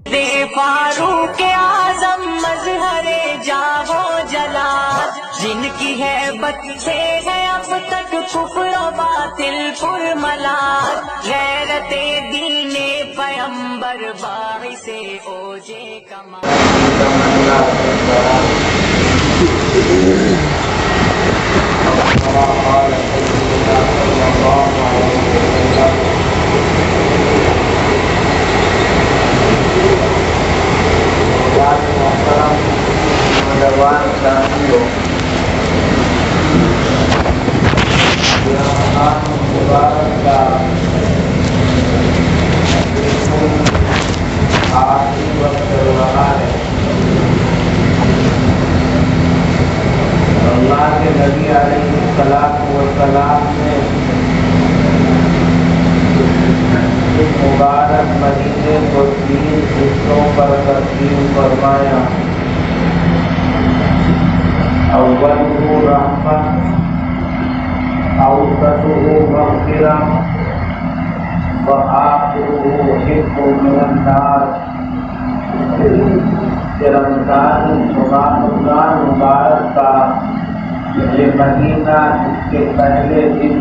فاروق اعظم مظہر جاہو جلال، جن کی ہیبت سے ہے اب تک کفر و باطل پر ملال، غیرت دین پیمبر باعث اوج کمال۔ نوجوان ساتھیوں، رمضان مبارک کا بالکل آخری وقت چل رہا ہے۔ اللہ کے نبی علیہ الصلوۃ والسلام نے اس مبارک مہینے کو 3 حصوں پر تقسیم فرمایا۔ اولہ رحمت، اوسطہ مغفرۃ، وآخرہ حفظ من النار۔ رمضان مبارک کا یہ مہینہ، اس کے پہلے دن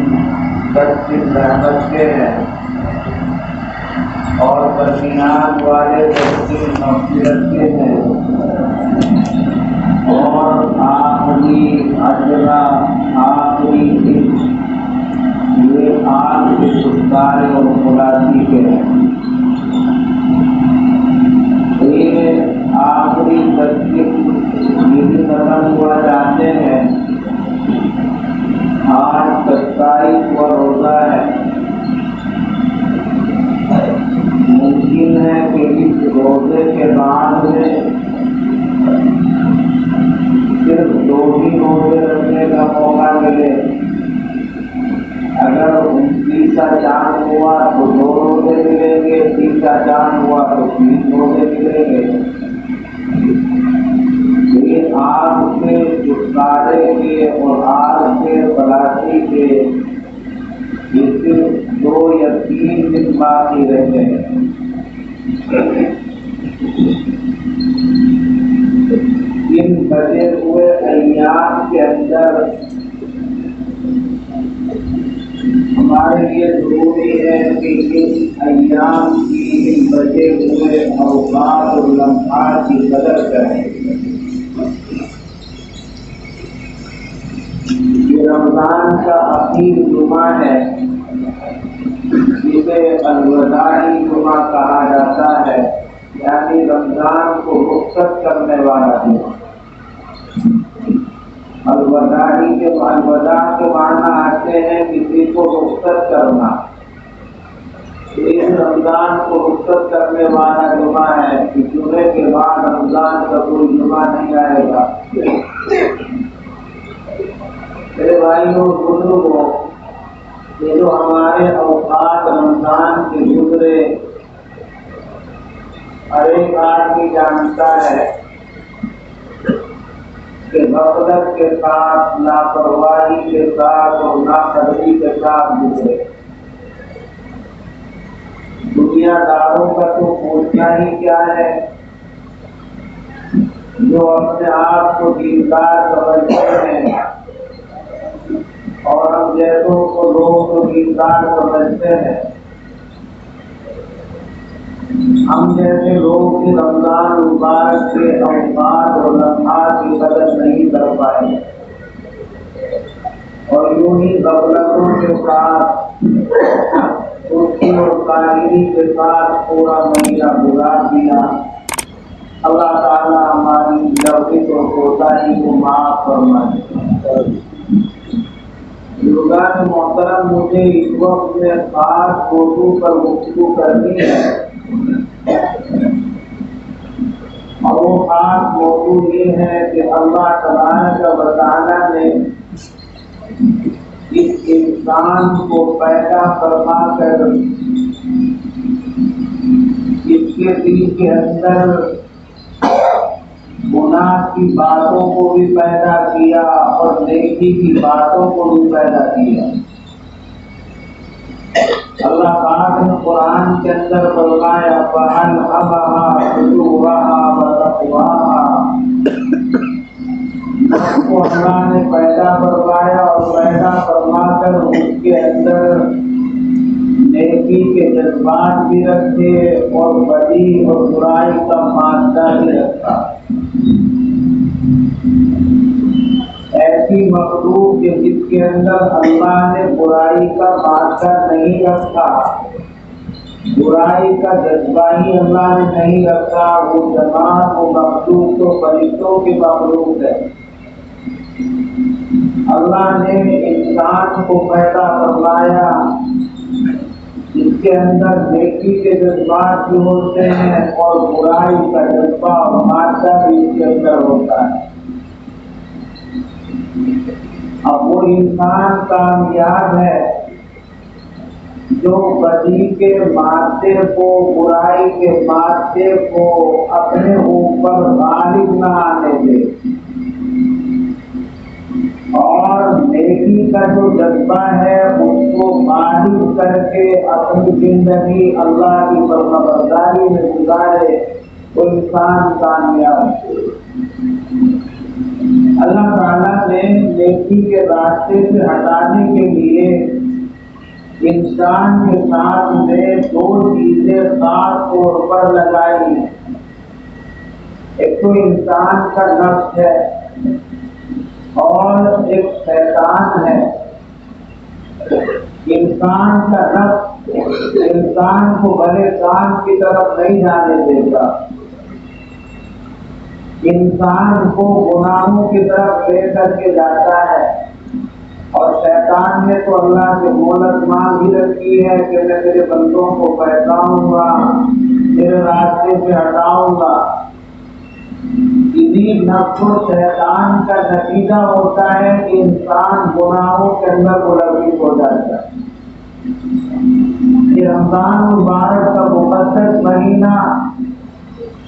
10 دن رحمت کے ہیں اور درمیان والے 10 دن مغفرت کے ہیں، اور آخری دن یہ آگ کے چھٹکارے اور خلاصی کے ہیں۔ یہ آخری 10 دن یہ ختم ہوا جاتے ہیں۔ آج 27 روزہ ہے۔ ممکن ہے کہ اس روزے کے بعد میں صرف 2 ہی روزے رکھنے کا موقع ملے۔ اگر 29 کا چاند ہوا تو 2 روزے ملیں گے، 30 کا چاند ہوا تو 3 روزے ملیں گے۔ یہ آگ سے چھٹکارے کے اور آگ سے خلاصی کے یہ صرف 2 یا 3 دن باقی رہتے ہیں۔ ان بچے ہوئے ایام کے اندر ہمارے لیے ضروری ہے کہ ان ایام کی، ان بچے ہوئے اوقات اور لمحات کی قدر کریں۔ یہ رمضان کا اخیر جمعہ ہے، جسے الوداعی جمعہ کہا جاتا ہے، یعنی رمضان کو رخصت کرنے والا جمعہ۔ الوداع کے معنی آتے ہیں کسی کو رخصت کرنا۔ اس رمضان کو رخصت کرنے والا جمعہ ہے کہ جمعے کے بعد رمضان کا کوئی جمعہ نہیں آئے گا۔ میرے بھائیوں بزرگوں، یہ جو ہمارے اوقات رمضان کے گزرے، ہر ایک آدمی جانتا ہے کہ غفلت کے ساتھ، لاپرواہی کے ساتھ اور ناقدری کے ساتھ گزرے۔ دنیا داروں کا تو پوچھنا ہی کیا ہے، جو اپنے آپ کو دیندار سمجھتے ہیں، اور ہم جیسوں کو لوگ تو دیندار سمجھتے ہیں۔ ہم جیسے لوگ بھی رمضان مبارک کے اوقات اور لمحات کی قدر نہیں کر پائے، اور یوں ہی غفلتوں کے ساتھ، سستی اور کاہلی کے ساتھ پورا مہینہ گزار دیا۔ اللہ تعالیٰ ہماری غلطی اور کوتاہی کو معاف فرمائے۔ بزرگان محترم، مجھے اس وقت میں خاص موضوع پر گفتگو کرنی ہے، اور وہ خاص موضوع یہ ہے کہ اللہ تبارک و تعالیٰ نے اس انسان کو پیدا فرما کر اس کے دل کے اندر گناہ کی باتوں کو بھی پیدا کیا اور نیکی کی باتوں کو بھی پیدا کیا۔ اللہ پاک نے قرآن کے اندر فرمایا فَأَلْهَمَهَا فُجُورَهَا وَتَقْوَاهَا، اس کو اللہ نے پیدا فرمایا اور پیدا فرما کر اس کے اندر نیکی کے جذبات بھی رکھے اور بدی اور برائی کا مادہ بھی رکھا۔ ایسی مخلوق کہ جس کے اندر اللہ نے برائی کا مادہ نہیں رکھا، برائی کا جذبہ ہی اللہ نے نہیں رکھا، وہ جماعت وہ مخلوق تو فرشتوں کی مخلوق ہے۔ اللہ نے انسان کو پیدا فرمایا جس کے اندر نیکی کے جذبات بھی ہوتے ہیں اور برائی کا جذبہ اور مادہ بھی اس کے اندر ہوتا ہے۔ اب وہ انسان کامیاب ہے جو بدی کے مادے کو، برائی کے مادے کو اپنے اوپر غالب نہ آنے دے، اور نیکی کا جو جذبہ ہے اس کو غالب کر کے اپنی زندگی اللہ کی فرمانبرداری میں گزارے، وہ انسان کامیاب ہے۔ اللہ تعالیٰ نے نیکی کے راستے سے ہٹانے کے لیے انسان کے ساتھ میں دو چیزیں خاص طور پر لگائی ہیں۔ ایک تو انسان کا نفس ہے اور ایک شیطان ہے۔ انسان کا نفس انسان کو بھلے کام کی طرف نہیں جانے دیتا، انسان کو گناہوں کی طرف لے کر کے جاتا ہے، اور شیطان نے تو اللہ سے مہلت مانگ ہی رکھی ہے کہ میں تیرے بندوں کو بہکاؤں گا، تیرے راستے سے ہٹاؤں گا۔ اسی نفس و شیطان کا نتیجہ ہوتا ہے کہ انسان گناہوں کے اندر ملوث ہو جاتا ہے۔ یہ رمضان مبارک کا مقدس مہینہ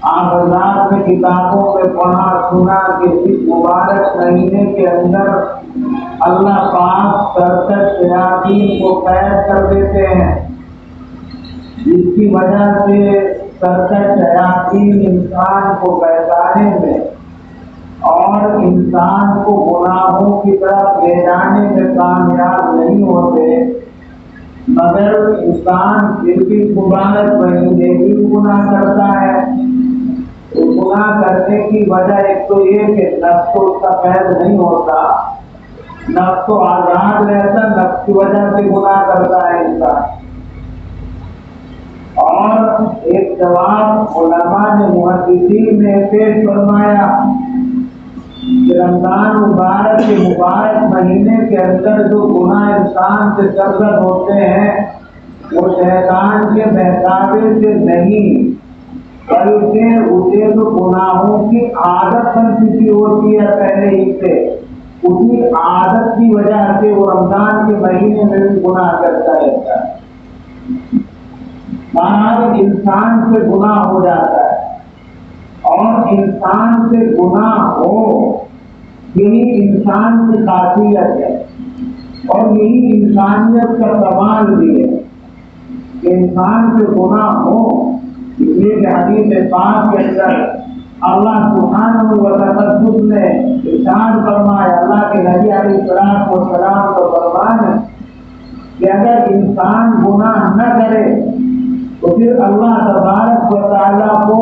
آپ حضرات نے کتابوں میں پڑھا سنا کہ اس مبارک مہینے کے اندر اللہ پاک سرکش شیاطین کو قید کر دیتے ہیں، جس کی وجہ سے سرکش شیاطین انسان کو بہکانے میں اور انسان کو گناہوں کی طرف لے جانے میں کامیاب نہیں ہوتے، مگر انسان پھر بھی مبارک مہینے بھی گناہ کرتا ہے۔ گناہ کرنے کی وجہ ایک تو یہ کہ نفس کو اس کا قید نہیں ہوتا، نفس تو آزاد رہتا، نفس کی وجہ سے گناہ کرتا ہے انسان۔ اور ایک جواب علماء نے محدثین نے پیش فرمایا کہ رمضان مبارک کے مبارک مہینے کے اندر جو گناہ انسان سے سرزد ہوتے ہیں وہ شیطان کے بہکاوے سے نہیں، بلکہ اسے جو گناہوں کی عادت بن چکی ہوتی ہے پہلے ہی سے، اسی عادت کی وجہ سے وہ رمضان کے مہینے میں بھی گناہ کرتا رہتا ہے۔ بہرحال انسان سے گناہ ہو جاتا ہے، اور انسان سے گناہ ہو یہی انسان کی خاصیت ہے، اور یہی انسانیت کا کمال بھی ہے کہ انسان سے گناہ ہو۔ اس لیے کہ حدیث پاک کے اندر اللہ سبحانہ و تعالی نے ارشاد فرمایا، اللہ کے نبی علیہ السلام کا فرمان ہے کہ اگر انسان گناہ نہ کرے تو پھر اللہ تبارک و تعالیٰ کو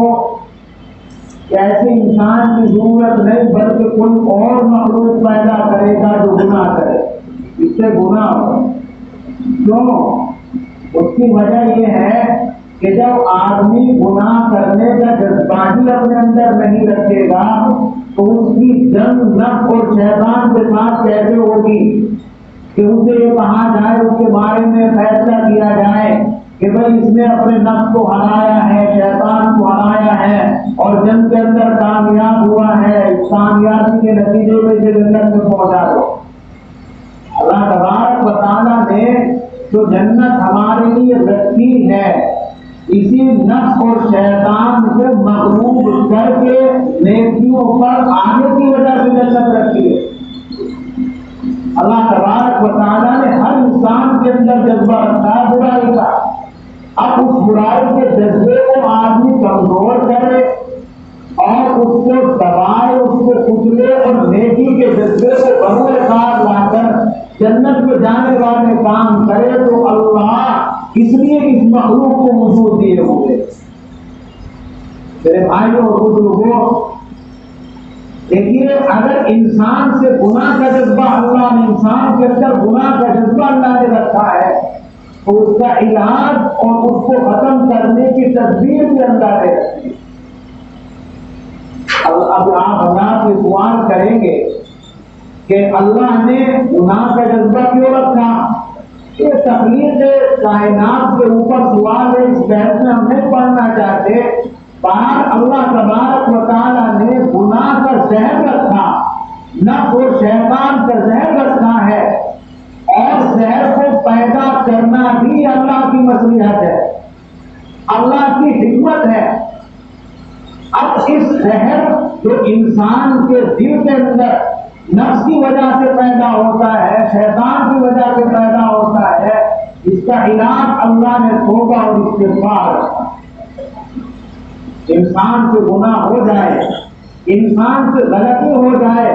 ایسے انسان کی ضرورت نہیں بلکہ کوئی اور مخلوق پیدا کرے گا جو گناہ کرے، اس سے گناہ ہو۔ کیوں؟ اس کی وجہ یہ ہے کہ جب آدمی گناہ کرنے کا جذبہ ہی اپنے اندر نہیں رکھے گا تو اس کی جنگ نفس اور شیطان کے ساتھ کیسے ہوگی کہ اسے یہ کہا جائے، اس کے بارے میں فیصلہ کیا جائے کہ بھائی اس نے اپنے نفس کو ہرایا ہے، شیطان کو ہرایا ہے اور جنگ کے اندر کامیاب ہوا ہے، اس کامیابی کے نتیجے میں اسے جنت میں پہنچا دو۔ اللہ تبارک و تعالیٰ نے جو جنت ہمارے لیے رکھی ہے اسی نفس اور شیطان سے مغلوب کر کے نیکیوں پر آنے کی وجہ سے جنت رکھی ہے۔ اللہ تبارک و تعالیٰ نے ہر انسان کے اندر جذبہ رکھتا ہے برائی کا، اب اس برائی کے جذبے کو آدمی کمزور کرے اور اس کو دبائے، اس کو کچلے اور نیکی کے جذبے کو بروئے کار لا کر جنت میں جانے والے کام کرے، تو اللہ اس لیے اس مخلوق کو وجود دیے ہوئے۔ میرے بھائیوں اور بزرگوں، دیکھیے اگر انسان سے گناہ کا جذبہ اللہ نے، انسان کے اندر گناہ کا جذبہ اللہ نے رکھا ہے، تو اس کا علاج اور اس کو ختم کرنے کی تدبیر بھی اللہ نے رکھی۔ اب آپ حضرات سے سوال کریں گے کہ اللہ نے گناہ کا جذبہ کیوں رکھا؟ یہ تخلیق کائنات کے اوپر سوال ہے، اس بحث میں ہم نہیں پڑھنا چاہتے۔ باہر اللہ تبارک و تعالیٰ نے گناہ کا زہر رکھا، نفس و شیطان کا زہر رکھا ہے، اور زہر کو پیدا کرنا بھی اللہ کی مصلحت ہے، اللہ کی حکمت ہے۔ اب اس زہر جو انسان کے دل کے اندر نفس کی وجہ سے پیدا ہوتا ہے، شیطان کی وجہ سے پیدا ہوتا ہے، اس کا علاج اللہ نے توبہ اور استغفار رکھا۔ انسان سے گناہ ہو جائے، انسان سے غلطی ہو جائے،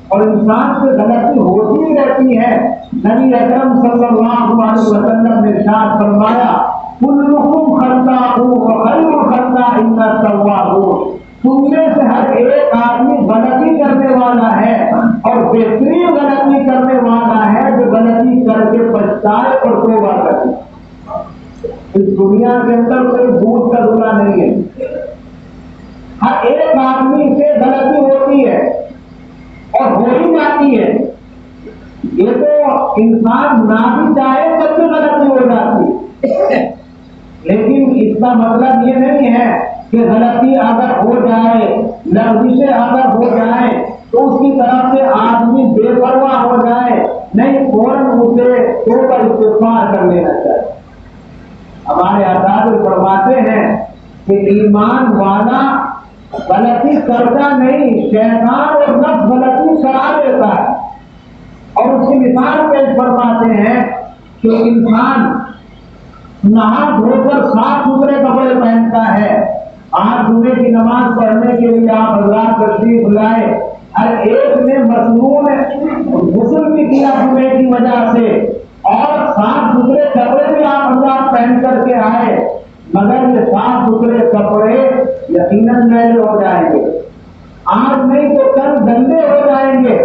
اور انسان سے غلطی ہوتی ہی رہتی ہے۔ نبی اکرم صلی اللہ علیہ وسلم نے ارشاد فرمایا، کلکم خطاؤ وخیر الخطائین التوابون، تم میں سے ہر ایک آدمی غلطی کرنے والا ہے، اور بہترین غلطی کرنے والا ہے جو غلطی کر کے پچھتائے اور توبہ کرے۔ اس دنیا کے اندر کوئی دودھ کا دھلا نہیں ہے، ہر ایک آدمی سے غلطی ہوتی ہے اور ہو ہی جاتی ہے۔ یہ تو انسان نہ بھی چاہے تب بھی غلطی ہو جاتی ہے، لیکن اس کا مطلب یہ نہیں ہے کہ غلطی اگر ہو جائے، لغزشیں اگر ہو جائیں تو اس کی طرف سے آدمی بے پرواہ ہو جائے، نہیں، فوراً اسے توبہ استغفار کر لینا چاہیے۔ ہمارے اساتذہ فرماتے ہیں کہ ایمان والا غلطی کرتا نہیں، شیطان اور نفس غلطی کرا دیتا ہے۔ اور اس کی مثال پیش فرماتے ہیں کہ انسان نہا دھو کر صاف ستھرے کپڑے پہنتا ہے، آج جمعے کی نماز پڑھنے کے لیے آپ حضرات تشریف لائے، ہر ایک نے مصنون غسل بھی کیا جمعے کی وجہ سے، اور صاف ستھرے کپڑے بھی آپ حضرات پہن کر کے آئے، مگر یہ صاف ستھرے کپڑے یقیناً میلے ہو جائیں گے، آج نہیں تو کل گندے ہو جائیں گے۔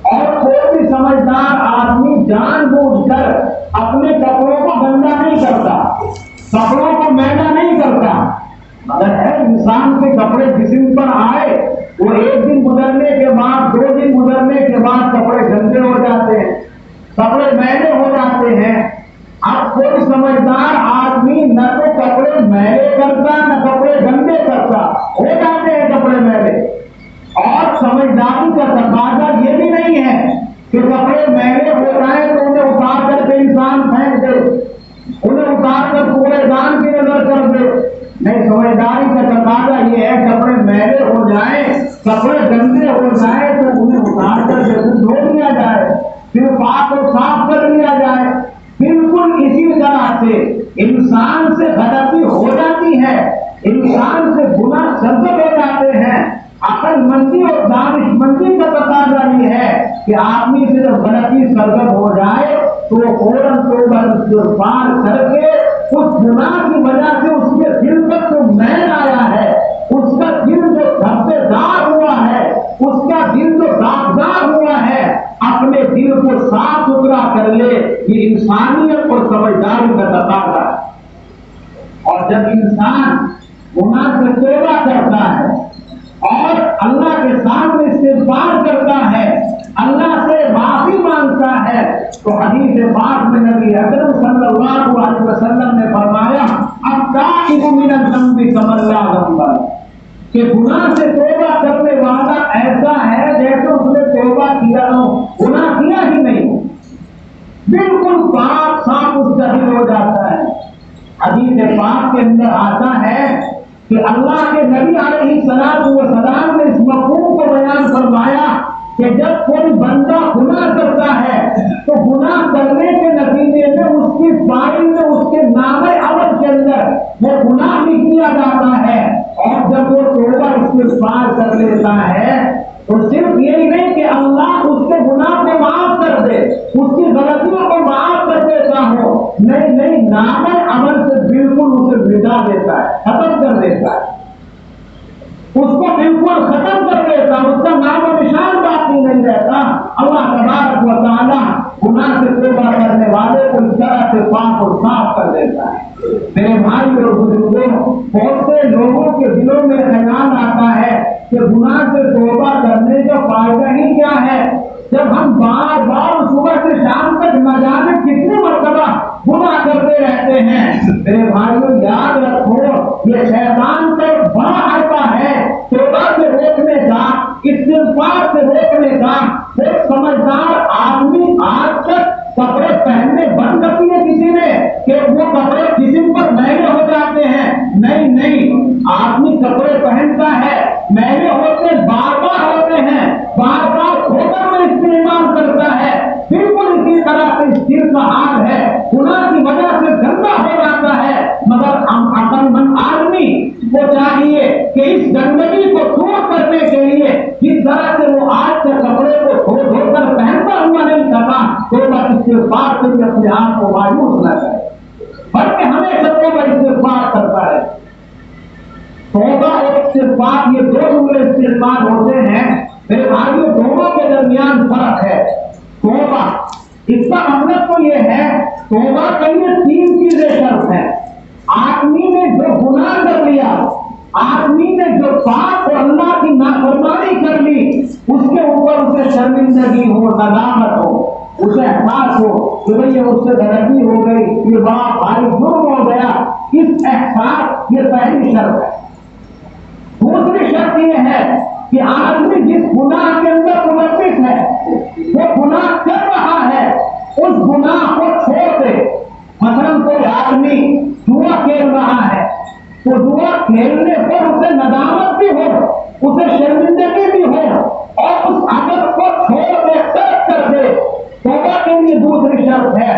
اور کوئی بھی سمجھدار آدمی جان بوجھ کر اپنے کپڑوں کو گندا نہیں کرتا، کپڑوں کو میلا نہیں کرتا، مگر ہے انسان کے کپڑے جسم پر آئے، وہ ایک دن گزرنے کے بعد، 2 دن گزرنے کے بعد کپڑے گندے ہو جاتے ہیں، کپڑے میلے ہو جاتے ہیں۔ اب کوئی سمجھدار آدمی نہ تو کپڑے میلے کرتا نہ کپڑے گندے کرتا، ہو جاتے ہیں کپڑے میلے۔ اور سمجھداری کا تقاضا یہ بھی نہیں ہے کہ کپڑے میلے ہو جائیں تو انہیں اتار کر کے انسان پھینک دے، انہیں اتار کر پورے دان کی نظر کر دے، نہیں، سمجھداری کا تقاضا یہ ہے کپڑے میلے ہو جائیں، کپڑے گندے ہو جائیں تو انہیں اتار کر کے دھو لیا جائے، پھر پاک اور صاف کر لیا جائے۔ بالکل اسی طرح سے انسان سے غلطی ہو جاتی ہے، انسان سے گناہ سرزد ہو جاتے ہیں۔ عقل مندی اور دانش مندی کا تقاضا یہ ہے کہ آدمی سے جب غلطی سرزد ہو جائے تو وہ فوراً توبہ استغفار کر کے اس گناہ کی وجہ سے اس کے دل پر جو میل آیا ہے، اس کا دل جو دھبے دار ہوا ہے، اس کا دل جو داغدار ہوا ہے، اپنے دل کو صاف ستھرا کر لے۔ یہ انسانیت اور سمجھداری کا تقاضا ہے۔ اور جب انسان گناہ سے توبہ کرتا ہے اور اللہ کے سامنے استغفار کرتا ہے، اللہ سے معافی مانگتا ہے، تو حدیث پاک میں نبی اکرم صلی اللہ علیہ وسلم نے فرمایا، التائب من الذنب کمن لا ذنب لہ، کہ گناہ سے توبہ کرنے والا ایسا ہے جیسے اس نے توبہ کیا ہو، گناہ کیا ہی نہیں، بالکل پاک صاف مستحیل ہو جاتا ہے۔ حدیث پاک کے اندر آتا ہے کہ اللہ کے نبی علیہ السلام نے اس مفہوم کو بیان فرمایا کہ جب کوئی بندہ گناہ کرتا ہے تو گناہ کرنے کے نتیجے میں اس کی فائل میں اس کے نام عمل کے اندر وہ گناہ بھی کیا جاتا ہے، اور جب وہ توبہ استغفار کر لیتا ہے تو صرف یہی نہیں کہ اللہ اس کے گناہ کو معاف کر دے، اس کی غلطیوں کو معاف کر دیتا ہو، نہیں، نام عمل سے بالکل اسے مٹا دیتا ہے، ختم کر دیتا ہے، اس کو بالکل ختم کر دیتا، اس کا نام و نشان باقی نہیں رہتا۔ اللہ تبارک و تعالیٰ گناہ سے توبہ کرنے والے کو اس طرح سے پاک اور صاف کر دیتا ہے۔ میرے بھائی اور بزرگوں، بہت سے لوگوں کے دلوں میں خیال آتا ہے کہ گناہ سے توبہ کرنے کا فائدہ ہی کیا ہے، جب ہم بار بار صبح سے شام تک نہ جانے کتنی مرتبہ گناہ کرتے رہتے ہیں۔ میرے بھائیوں یاد رکھو، یہ شیطان کا بڑا حربہ ہے توبہ سے روکنے کا، استغفار سے روکنے کا۔ ایک سمجھدار آدمی آج تک کپڑے پہننے بند کر دیے کسی نے کہ وہ کپڑے جسم پر میلے ہو جاتے ہیں، نہیں، آدمی کپڑے پہنتا ہے، میلے ہوتے بار بار ہوتے ہیں، بار بار ہو کر میں استعمال کرتا ہے، بالکل اسی طرح سے اس دل کا حال ہے، گناہ کی وجہ سے گندا ہو جاتا ہے، مگر ہم عقل مند آدمی کو چاہیے کہ اس گندگی کو دور کرنے کے لیے جس طرح سے وہ آج کے کپڑے کو دھو کر پہنتا ہوا نہیں کرتا، توبہ استغفار سے بھی اپنے آپ کو مایوس نہ کرے، بلکہ ہمیشہ توبہ استغفار کرتا ہے۔ توبہ اور استغفار یہ دو جملے استعمال ہوتے ہیں، میرے بھائیوں دونوں کے درمیان فرق ہے۔ توبہ اس کا مطلب تو یہ ہے، توبہ کے لیے تین چیزیں شرط ہیں۔ آدمی نے جو گناہ کر لیا، آدمی نے جو پاک اور اللہ کی نافرمانی کر لی، اس کے اوپر اسے شرمندگی ہو، ندامت ہو، اسے احساس ہو کہ بھئی یہ اس سے غلطی ہو گئی، یہ بڑا بھاری جرم ہو گیا، اس احساس یہ پہلی شرط ہے۔ دوسری شرط یہ ہے کہ آدمی جس گناہ کے اندر ملوث ہے، وہ گناہ کر رہا ہے، اس گناہ کو چھوڑ دے۔ مثلا کوئی آدمی جوا کھیل رہا ہے تو جوا کھیلنے پر اسے ندامت بھی ہو، اسے شرمندگی بھی ہو، اور اس عادت کو چھوڑ دے، ترک کر دے، توبہ کے لیے دوسری شرط ہے۔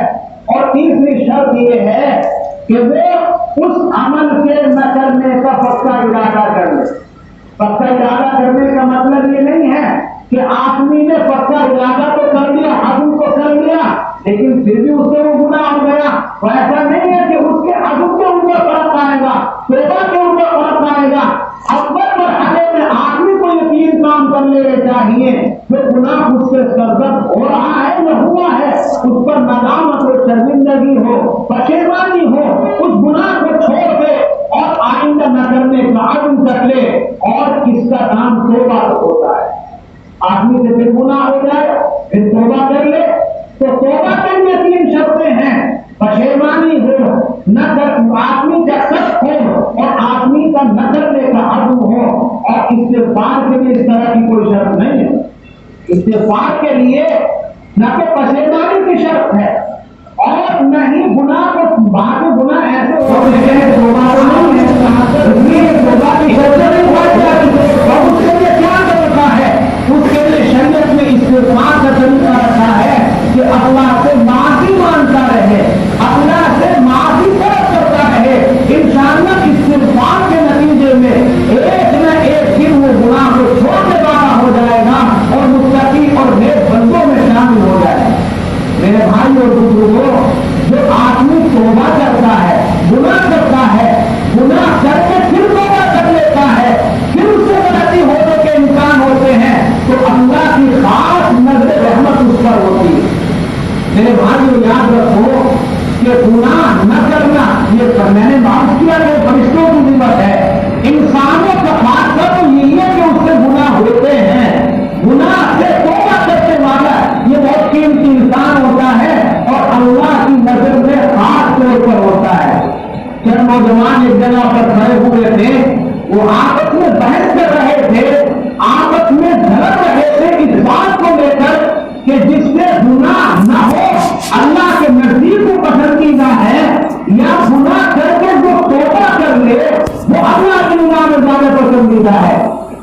اور تیسری شرط یہ ہے کہ وہ اس عمل کے نہ کرنے کا پکا ارادہ کر لے۔ پکا ارادہ کرنے کا مطلب یہ نہیں ہے کہ آدمی نے پکا ارادہ تو کر لیا، عزم تو کر لیا، لیکن پھر بھی اس سے وہ گناہ ہو گیا، تو ایسا نہیں ہے کہ اس کے عزم کے اوپر فرق آئے گا، توبہ کے اوپر فرق آئے گا۔ اول مرحلے میں آدمی کو یقین کام کر لینے چاہیے کہ گناہ اس سے سرزد ہو رہا ہے یا ہوا ہے، اس پر ندامت ہو، شرمندگی ہو، پشیمانی ہو، اس گناہ کو چھوڑ دے اور آئندہ نہ کرنے کا عزم کر لے، اور اس کا نام توبہ ہوتا ہے۔ آدمی سے پھر گناہ ہو جائے، پھر توبہ کر لے، تو توبہ کے لیے تین شرطیں ہیں، پشیمانی ہو، نہ کر آدمی کا سخت ہو، اور آدمی کا نہ کرنے کا عزم ہو، اور استغفار کے لیے اس طرح کی کوئی شرط نہیں ہے۔ استغفار کے لیے نہ تو پشیمانی کی شرط ہے اور نہ ہی گناہ کو بعد میں گناہ ایسے ہوتے ہیں توبہ نہیں ہے، توبہ کی شرط نہیں اور اس کے لیے کیا طریقہ ہے؟ اس کے لیے شریعت میں استغفار کا طریقہ رکھا ہے کہ اللہ سے معافی مانگتا رہے، اللہ سے معافی طلب کرتا رہے، انشاءاللہ استغفار کے نتیجے میں ایک نہ ایک دن وہ گناہ کو چھوڑنے والا ہو جائے گا اور متقی اور نیک بندوں میں شامل ہو جائے گا۔ میرے بھائی اور بزرگوں، جو آدمی توبہ کرتا ہے، گناہ کرتا ہے، گناہ کر کے پھر توبہ کر لیتا ہے، پھر اس سے غلطی ہونے کے امکان ہوتے ہیں، تو اللہ کی خاص نظر رحمت اس پر ہوتی ہے۔ میرے بھائیو یاد رکھو کہ گناہ نہ کرنا یہ میں نے بات کیا کہ فرشتوں کی ذمت ہے، انسانوں کا خاصہ تو یہی ہے کہ اس سے گناہ ہوتے ہیں، گناہ سے توبہ کرنے والا یہ بہت قیمتی انسان ہوتا ہے اور اللہ کی نظر میں خاص طور پر ہوتا ہے۔ جب نوجوان ایک جگہ پر کھڑے ہوئے تھے، وہ آپس میں بحث کر رہے تھے، آپس میں جھگڑ رہے تھے اس بات کو لے کر کہ جس سے گناہ نہ ہو اللہ کے نزدیک کو پسندیدہ ہے، یا گناہ کر کے جو توبہ کر لے وہ اللہ کی نگاہ میں زیادہ پسندیدہ ہے۔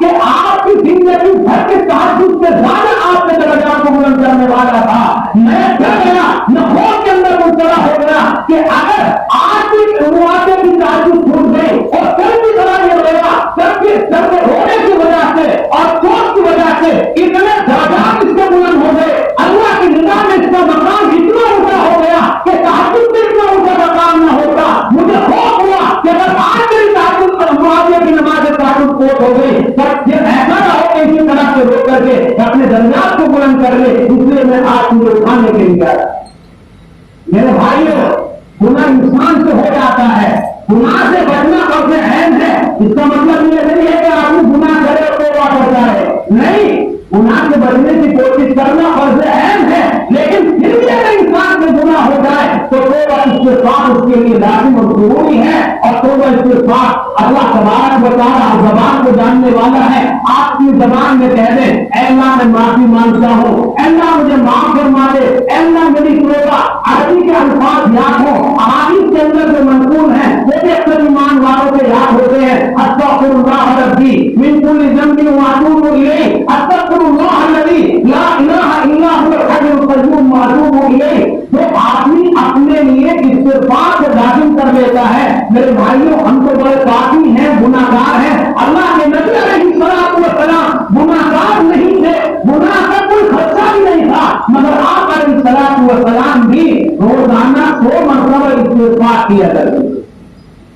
کہ آپ کی زندگی بھر کے تحجد سے زیادہ آپ کے درجات کو بلند کرنے والا تھا، میں ڈر گیا، نہ خوف کے اندر مبتلا ہو گیا کہ اگر آج بھی شروعاتیں بھی تحجد چھوٹ گئی اور کل بھی طرح یہ رویا، سب کے رونے کی وجہ سے اور چوٹ کی وجہ سے اتنے درجات اس کے بلند ہو گئے، اللہ کی نگاہ میں اس کا مقام اتنا اونچا ہو گیا کہ تحجد سے اتنا اونچا مقام نہ ہوتا۔ مجھے خوف ہوا کہ اگر آج میری تحجد پر معاویہ کی نماز تحجد فوت ہو گئی، پر یہ ایسا نہ ہو کہ اسی طرح سے روک کر کے اپنے درجات کو بلند کر لے، اس لیے میں آج مجھے اٹھانے کے لیے آیا۔ میرے بھائیوں، گناہ انسان سے ہو جاتا ہے، گناہ سے بچنا فرض عین ہے۔ اس کا مطلب یہ نہیں ہے کہ آدمی گناہ کرے اور توبہ کرتا ہے، نہیں، گناہ سے بچنے کی کوشش کرنا فرض عین ہے، لیکن پھر بھی اگر انسان سے گناہ ہو جائے تو توبہ استغفار اس کے لیے لازم اور ضروری ہے۔ اور توبہ استغفار اللہ تبارک و تعالی زبان کو جاننے والا ہے۔ آپ کی زبان میں کہہ دیں اے اللہ میں معافی مانگتا ہوں، اے اللہ مجھے معاف فرما دے، اے اللہ میری توبہ، عربی کے الفاظ یاد ہو، احادیث کے اندر جو منقول ہیں وہ بھی اکثر ایمان والوں کے یاد ہوتے ہیں۔ استغفر اللہ ربی من کل ذنب واتوب الیہ، استغفر اللہ الذی لا الہ الا هو الحی القیوم واتوب الیہ۔ تو آدمی اپنے لیے استغفار کو لازم کر لیتا ہے۔ میرے بھائیوں، ہم تو بڑے پاکی ہیں، گناہگار ہیں۔ اللہ کے نبی علیہ الصلوۃ والسلام گناہگار نہیں تھے، گناہ کا کوئی خدشہ بھی نہیں تھا، مگر آپ علیہ الصلوۃ والسلام بھی روزانہ 100 مرتبہ استغفار کیا کرتے تھے،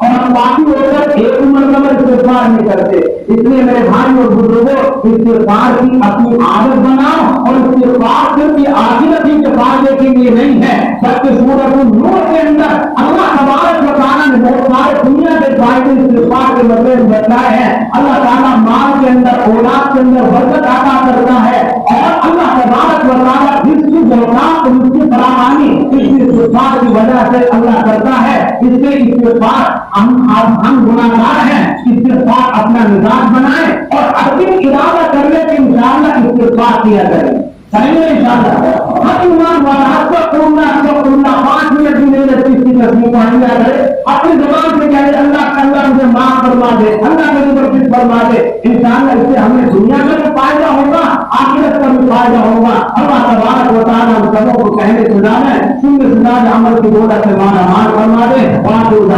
اور باقی ہو کر ایک مرتبہ استغفار نہیں کرتے۔ اس لیے میرے بھائی اور بزرگوں، استغفار کی اپنی عادت بناؤ، اور استغفار صرف آخرت ہی کے فائدے کے لیے نہیں ہے، بلکہ سورۃ النور کے اندر اللہ تبارک و تعالیٰ نے بہت سارے دنیا کے فائدے استغفار کے بارے میں بتائے ہیں۔ اللہ تعالیٰ مال کے اندر، اولاد کے اندر برکت عطا کرتا ہے، اور اللہ تبارک و تعالیٰ جس کی برکات اور اس کی فراوانی اس استغفار کی وجہ سے اللہ کرتا ہے۔ اس سے استغفار ہم گناہگار ہیں، استغفار اپنا مزاج بنائیں اور اپنی ارادہ کرنے کے انشاءاللہ استغفار کیا کریں، چاہیے انشاءاللہ۔ ہر ایمان والا استغفر اللہ 5 منٹ بھی نہیں لگتی، اس کی تصویر پڑھ لیا کرے، اپنی زبان سے کہے اللہ مجھے معاف فرما دے، اللہ میری برکت فرما دے، انشاءاللہ اس سے ہمیں دنیا میں بھی فائدہ ہوگا، آخرت کا بھی فائدہ ہوگا۔ اللہ تبارک و تعالیٰ ہم سبوں کو کہنے سنانے، سننے عمل کی دولت سے مالا مال فرما دے۔